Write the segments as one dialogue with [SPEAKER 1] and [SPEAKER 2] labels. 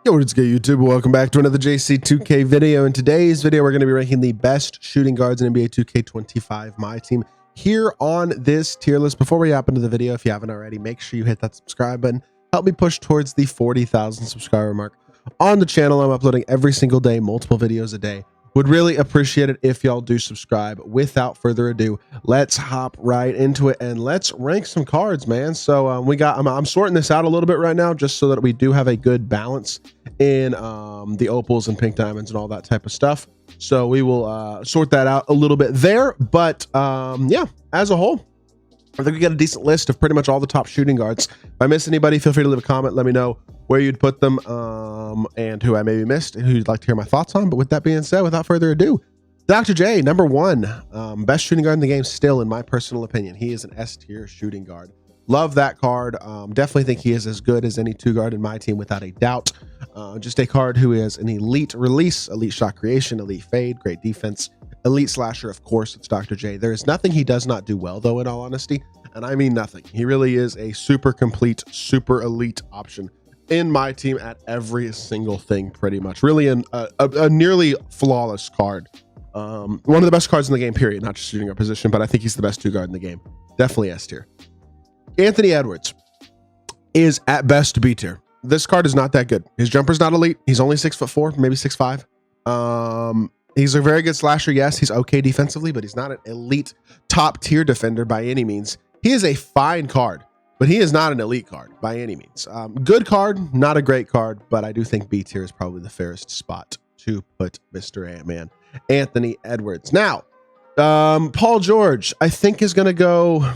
[SPEAKER 1] Yo, what's good, YouTube? Welcome back to another JC2K video. In today's video, we're going to be ranking the best shooting guards in NBA 2K25 MyTEAM here on this tier list. Before we hop into the video, if you haven't already, make sure you hit that subscribe button. Help me push towards the 40,000 subscriber mark on the channel. I'm uploading every single day, multiple videos a day. Would really appreciate it if y'all do subscribe. Without further ado, let's hop right into it and let's rank some cards, man. So I'm sorting this out a little bit right now just so that we do have a good balance in the opals and pink diamonds and all that type of stuff. So we will sort that out a little bit there. But yeah, as a whole, I think we got a decent list of pretty much all the top shooting guards. If I miss anybody, feel free to leave a comment. Let me know where you'd put them and who I maybe missed and who you'd like to hear my thoughts on. But with that being said, without further ado, Dr. J, number one, best shooting guard in the game still, in my personal opinion. He is an S tier shooting guard. Love that card. Definitely think he is as good as any two guard in my team without a doubt. Just a card who is an elite release, elite shot creation, elite fade, great defense, elite slasher. Of course, it's Dr. J. There is nothing he does not do well, though, in all honesty. And I mean nothing. He really is a super complete, super elite option in my team at every single thing, pretty much. Really a nearly flawless card. One of the best cards in the game, period. Not just shooting guard position, but I think he's the best two guard in the game. Definitely S tier. Anthony Edwards is at best B tier. This card is not that good. His jumper's not elite. He's only 6'4", maybe 6'5". He's a very good slasher. Yes, he's okay defensively, but he's not an elite top tier defender by any means. He is a fine card, but he is not an elite card by any means. Good card, not a great card, but I do think B tier is probably the fairest spot to put Mr. Ant-Man, Anthony Edwards. Now, Paul George, I think, is going to go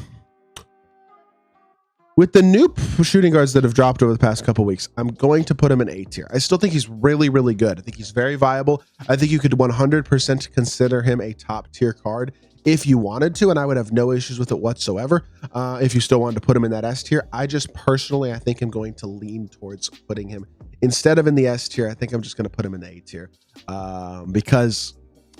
[SPEAKER 1] with the new shooting guards that have dropped over the past couple weeks. I'm going to put him in A tier. I still think he's really, really good. I think he's very viable. I think you could 100% consider him a top tier card if you wanted to, and I would have no issues with it whatsoever. If you still wanted to put him in that S tier, I just personally, I think I'm going to lean towards putting him instead of in the S tier. I think I'm just going to put him in the A tier because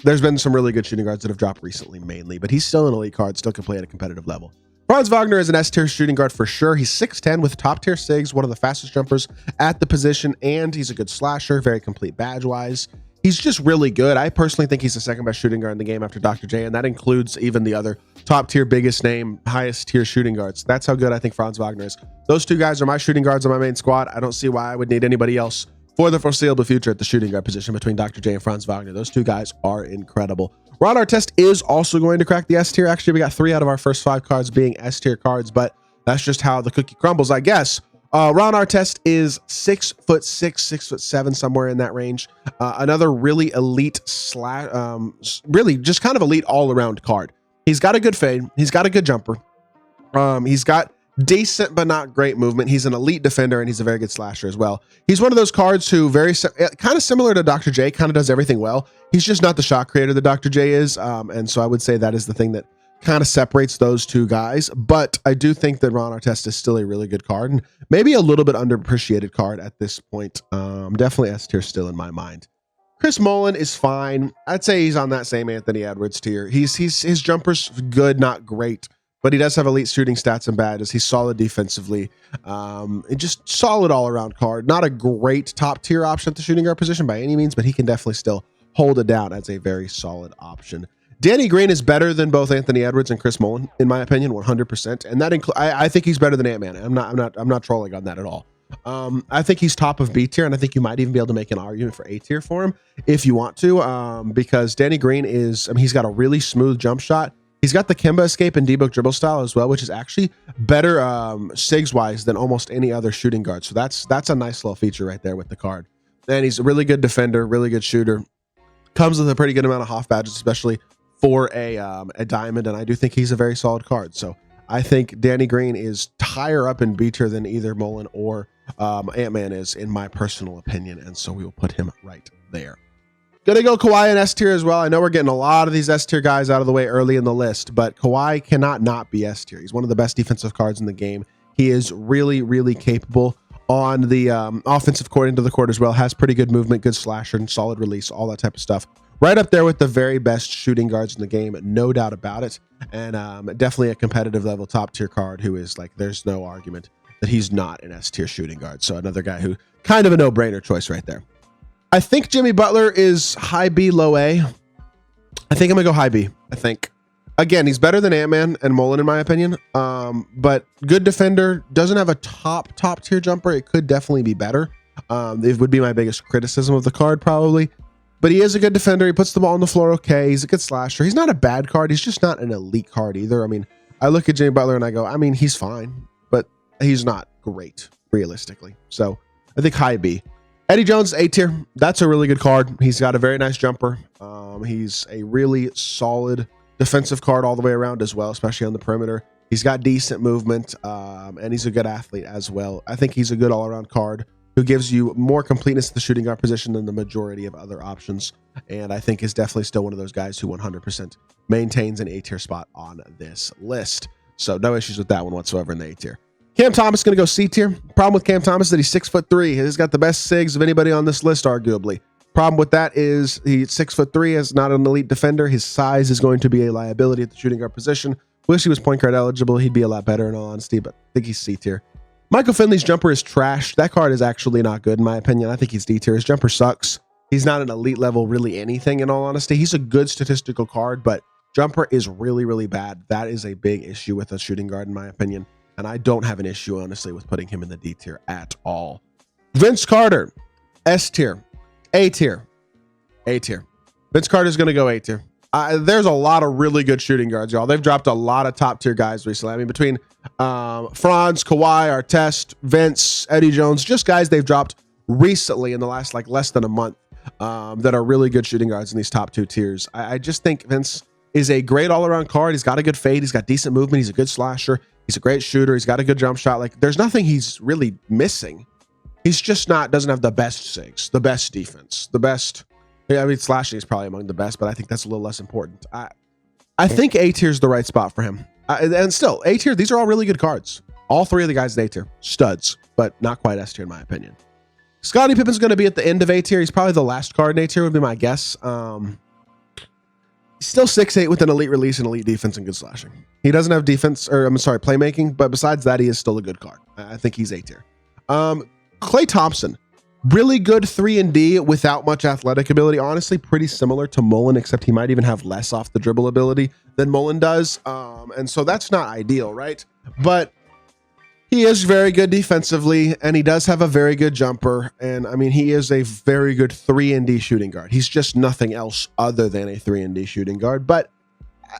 [SPEAKER 1] there's been some really good shooting guards that have dropped recently, mainly, but he's still an elite card, still can play at a competitive level. Vagner is an S tier shooting guard for sure. He's 6'10" with top tier SIGs, one of the fastest jumpers at the position, and he's a good slasher, very complete badge wise. He's just really good. I personally think he's the second best shooting guard in the game after Dr. J, and that includes even the other top tier, biggest name, highest tier shooting guards. That's how good I think Vagner is. Those two guys are my shooting guards on my main squad. I don't see why I would need anybody else for the foreseeable future at the shooting guard position between Dr. J and Vagner. Those two guys are incredible. Ron Artest is also going to crack the S tier. Actually, we got 3 out of our first 5 cards being S tier cards, but that's just how the cookie crumbles, I guess. Ron Artest is 6'6", 6'7", somewhere in that range. Another really elite really just kind of elite all-around card. He's got a good fade. He's got a good jumper. He's got decent but not great movement. He's an elite defender, and he's a very good slasher as well. He's one of those cards who kind of similar to Dr. J, kind of does everything well. He's just not the shot creator that Dr. J is, and so I would say that is the thing that kind of separates those two guys. But I do think that Ron Artest is still a really good card and maybe a little bit underappreciated card at this point. Definitely S tier still in my mind. Chris Mullen is fine. I'd say he's on that same Anthony Edwards tier. His jumper's good, not great, but he does have elite shooting stats and badges. He's solid defensively. Just solid all-around card. Not a great top-tier option at the shooting guard position by any means, but he can definitely still hold it down as a very solid option. Danny Green is better than both Anthony Edwards and Chris Mullen, in my opinion, 100%. And that I think he's better than Ant-Man. I'm not trolling on that at all. I think he's top of B tier, and I think you might even be able to make an argument for A tier for him if you want to, because Danny Green is, he's got a really smooth jump shot. He's got the Kemba escape and D-Book dribble style as well, which is actually better SIGs-wise than almost any other shooting guard. So that's a nice little feature right there with the card. And he's a really good defender, really good shooter. Comes with a pretty good amount of Hoff badges, especially for a diamond, and I do think he's a very solid card. So I think Danny Green is higher up in B tier than either Mullen or Ant-Man is, in my personal opinion, and so we will put him right there. Gonna go Kawhi in S tier as well. I know we're getting a lot of these S tier guys out of the way early in the list, but Kawhi cannot not be S tier. He's one of the best defensive cards in the game. He is really, really capable on the offensive court, into the court as well. Has pretty good movement, good slasher, and solid release, all that type of stuff. Right up there with the very best shooting guards in the game, no doubt about it. And definitely a competitive level top tier card who is like, there's no argument that he's not an S tier shooting guard. So another guy who kind of a no-brainer choice right there. I think Jimmy Butler is high B, low A. I think I'm gonna go high B. I think, again, he's better than Ant-Man and Mullen in my opinion. But good defender, doesn't have a top tier jumper. It could definitely be better. It would be my biggest criticism of the card probably. But he is a good defender. He puts the ball on the floor okay. He's a good slasher. He's not a bad card. He's just not an elite card either. I mean, I look at Jimmy Butler and I go, I mean, he's fine, but he's not great realistically. So I think high B. Eddie Jones, A tier. That's a really good card. He's got a very nice jumper. He's a really solid defensive card all the way around as well, especially on the perimeter. He's got decent movement, and he's a good athlete as well. I think he's a good all-around card who gives you more completeness to the shooting guard position than the majority of other options. And I think is definitely still one of those guys who 100% maintains an A tier spot on this list. So no issues with that one whatsoever in the A tier. Cam Thomas going to go C tier. Problem with Cam Thomas is that he's 6'3". He's got the best SIGs of anybody on this list, arguably. Problem with that is he's 6'3", is not an elite defender. His size is going to be a liability at the shooting guard position. Wish he was point guard eligible. He'd be a lot better in all honesty, but I think he's C tier. Michael Finley's jumper is trash. That card is actually not good in my opinion. I think he's D tier. His jumper sucks. He's not an elite level, really anything in all honesty. He's a good statistical card, but jumper is really, really bad. That is a big issue with a shooting guard in my opinion. And I don't have an issue, honestly, with putting him in the D tier at all. Vince Carter, S tier, A tier, A tier. Vince Carter's going to go A tier. There's a lot of really good shooting guards, y'all. They've dropped a lot of top tier guys recently. I mean, between Franz, Kawhi, Artest, Vince, Eddie Jones, just guys they've dropped recently in the last like less than a month that are really good shooting guards in these top two tiers. I just think Vince is a great all-around card. He's got a good fade. He's got decent movement. He's a good slasher. He's a great shooter. He's got a good jump shot. Like, there's nothing he's really missing. He's just doesn't have the best SIGs, the best defense, the best. I mean, slashing is probably among the best, but I think that's a little less important. I think A tier is the right spot for him. And still, A tier, these are all really good cards. All three of the guys in A tier, studs, but not quite S tier in my opinion. Scottie Pippen's going to be at the end of A tier. He's probably the last card in A tier would be my guess. He's still 6'8" with an elite release and elite defense and good slashing. He doesn't have defense, or I'm sorry, playmaking, but besides that, he is still a good card. I think he's A tier. Klay Thompson, really good 3-and-D without much athletic ability. Honestly, pretty similar to Mullen, except he might even have less off the dribble ability than Mullen does. And so that's not ideal, right? But he is very good defensively, and he does have a very good jumper. And I mean, he is a very good 3-and-D shooting guard. He's just nothing else other than a 3-and-D shooting guard. But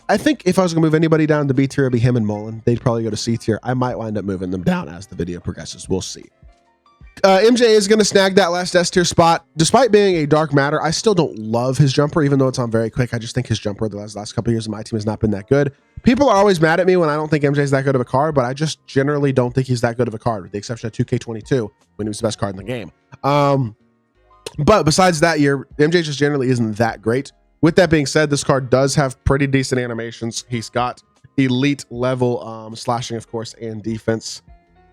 [SPEAKER 1] I think if I was going to move anybody down to B tier, it'd be him and Mullen. They'd probably go to C tier. I might wind up moving them down as the video progresses. We'll see. MJ is going to snag that last S tier spot. Despite being a dark matter, I still don't love his jumper, even though it's on very quick. I just think his jumper the last couple of years of my team has not been that good. People are always mad at me when I don't think MJ is that good of a card, but I just generally don't think he's that good of a card, with the exception of 2K22 when he was the best card in the game. But besides that year, MJ just generally isn't that great. With that being said, this card does have pretty decent animations. He's got elite level slashing, of course, and defense.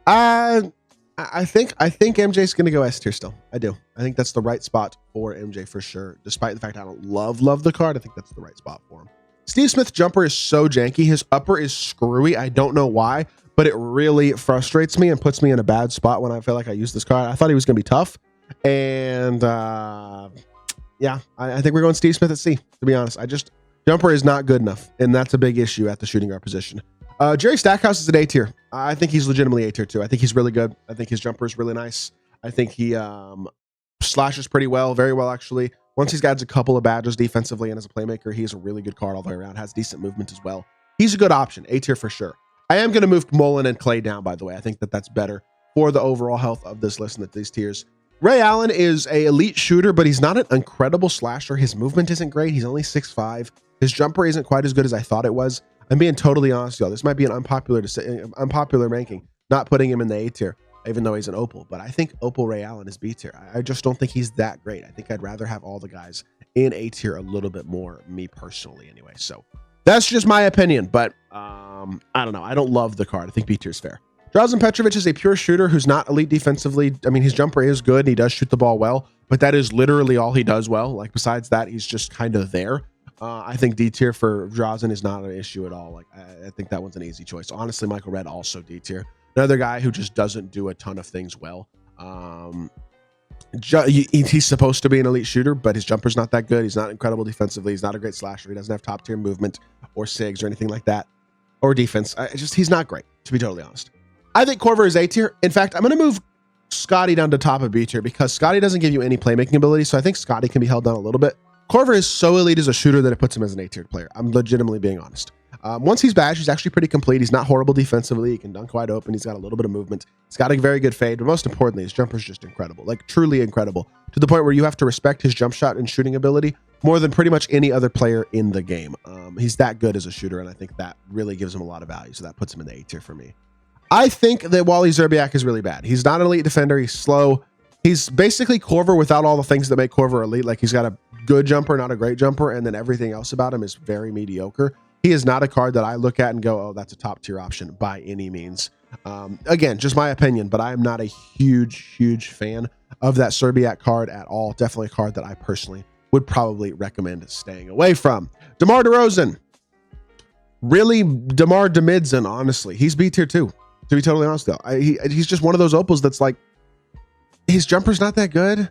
[SPEAKER 1] I think MJ's going to go S tier still. I do. I think that's the right spot for MJ for sure. Despite the fact I don't love the card, I think that's the right spot for him. Steve Smith's jumper is so janky. His upper is screwy. I don't know why, but it really frustrates me and puts me in a bad spot when I feel like I use this card. I thought he was going to be tough. And yeah, I think we're going Steve Smith at C, to be honest. Jumper is not good enough, and that's a big issue at the shooting guard position. Jerry Stackhouse is an A tier. I think he's legitimately A tier too. I think he's really good. I think his jumper is really nice. I think he slashes pretty well, very well actually. Once he's got a couple of badges defensively and as a playmaker, he's a really good card all the way around. Has decent movement as well. He's a good option. A tier for sure. I am going to move Mullen and Klay down, by the way. I think that's better for the overall health of this list and these tiers. Ray Allen is an elite shooter, but he's not an incredible slasher. His movement isn't great. He's only 6'5". His jumper isn't quite as good as I thought it was. I'm being totally honest, y'all. This might be an unpopular ranking, not putting him in the A tier, even though he's an Opal. But I think Opal Ray Allen is B tier. I just don't think he's that great. I think I'd rather have all the guys in A tier a little bit more, me personally anyway. So that's just my opinion, but I don't know. I don't love the card. I think B tier is fair. Drazen Petrovic is a pure shooter who's not elite defensively. I mean, his jumper is good and he does shoot the ball well, but that is literally all he does well. Like, besides that, he's just kind of there. I think D tier for Drazen is not an issue at all. Like, I think that one's an easy choice. Honestly, Michael Redd also D tier. Another guy who just doesn't do a ton of things well. He's supposed to be an elite shooter, but his jumper's not that good. He's not incredible defensively. He's not a great slasher. He doesn't have top tier movement or SIGs or anything like that, or defense. He's not great, to be totally honest. I think Korver is A tier. In fact, I'm going to move Scottie down to top of B tier because Scottie doesn't give you any playmaking ability. So I think Scottie can be held down a little bit. Korver is so elite as a shooter that it puts him as an A-tier player. I'm legitimately being honest. Once he's badged, he's actually pretty complete. He's not horrible defensively. He can dunk wide open. He's got a little bit of movement. He's got a very good fade, but most importantly, his jumper is just incredible, like truly incredible, to the point where you have to respect his jump shot and shooting ability more than pretty much any other player in the game. He's that good as a shooter, and I think that really gives him a lot of value. So that puts him in the A-tier for me. I think that Wally Szwark is really bad. He's not an elite defender. He's slow. He's basically Korver without all the things that make Korver elite. Like he's got a good jumper, not a great jumper, and then everything else about him is very mediocre. He is not a card that I look at and go, oh, that's a top tier option by any means. Again, just my opinion, but I am not a huge fan of that Szwark card at all. Definitely a card that I personally would probably recommend staying away from. DeMar DeRozan. Really, DeMar DeMidson, honestly. He's B tier too, to be totally honest though. He's just one of those opals that's like, his jumper's not that good.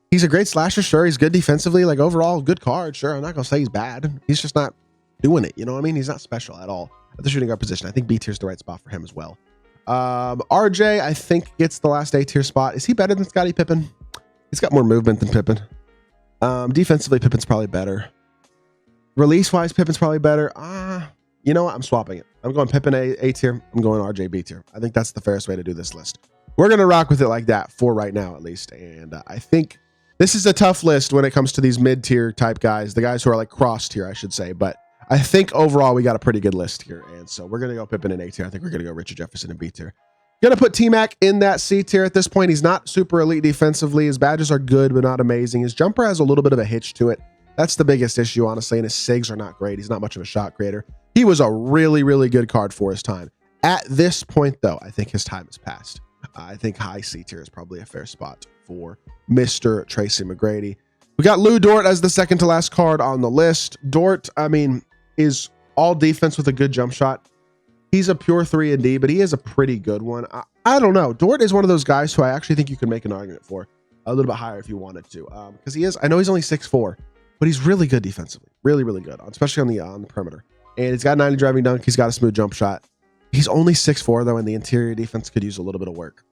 [SPEAKER 1] He's a great slasher, sure. He's good defensively, like overall good card, sure. I'm not gonna say he's bad. He's just not doing it, you know what I mean? He's not special at all at the shooting guard position. I think B tier is the right spot for him as well. RJ, I think, gets the last A tier spot. Is he better than Scottie Pippen? He's got more movement than Pippen. Defensively, Pippen's probably better. Release wise, Pippen's probably better. You know what? I'm swapping it. I'm going Pippen A tier. I'm going RJ B tier. I think that's the fairest way to do this list. We're going to rock with it like that for right now, at least. And I think this is a tough list when it comes to these mid-tier type guys, the guys who are like cross-tier, I should say. But I think overall we got a pretty good list here. And so we're going to go Pippen in A tier. I think we're going to go Richard Jefferson in B tier. Going to put T-Mac in that C tier at this point. He's not super elite defensively. His badges are good, but not amazing. His jumper has a little bit of a hitch to it. That's the biggest issue, honestly. And his SIGs are not great. He's not much of a shot creator. He was a really good card for his time. At this point, though, I think his time has passed. I think high C tier is probably a fair spot for Mr. Tracy McGrady. We got Lou Dort as the second to last card on the list. Dort, I mean, is all defense with a good jump shot. He's a pure 3-and-D, but he is a pretty good one. I don't know. Dort is one of those guys who I actually think you can make an argument for a little bit higher if you wanted to. Because he is, I know he's only 6'4", but he's really good defensively. Really good, especially on the perimeter. And he's got 90 driving dunk. He's got a smooth jump shot. He's only 6'4", though, and the interior defense could use a little bit of work.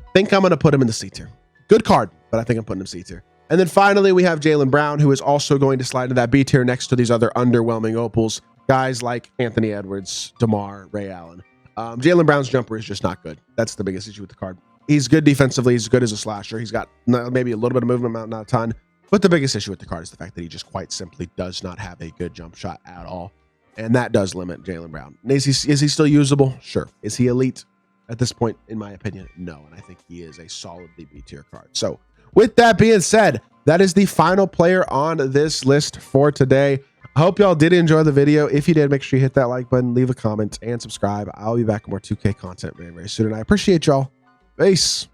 [SPEAKER 1] I think I'm going to put him in the C tier. Good card, but I think I'm putting him C tier. And then finally, we have Jaylen Brown, who is also going to slide to that B tier next to these other underwhelming opals. Guys like Anthony Edwards, DeMar, Ray Allen. Jaylen Brown's jumper is just not good. That's the biggest issue with the card. He's good defensively. He's good as a slasher. He's got maybe a little bit of movement, not a ton. But the biggest issue with the card is the fact that he just quite simply does not have a good jump shot at all. And that does limit Jaylen Brown. Is he still usable? Sure. Is he elite at this point? In my opinion, no. And I think he is a solidly B tier card. So with that being said, that is the final player on this list for today. I hope y'all did enjoy the video. If you did, make sure you hit that like button, leave a comment, and subscribe. I'll be back with more 2K content very soon. And I appreciate y'all. Peace.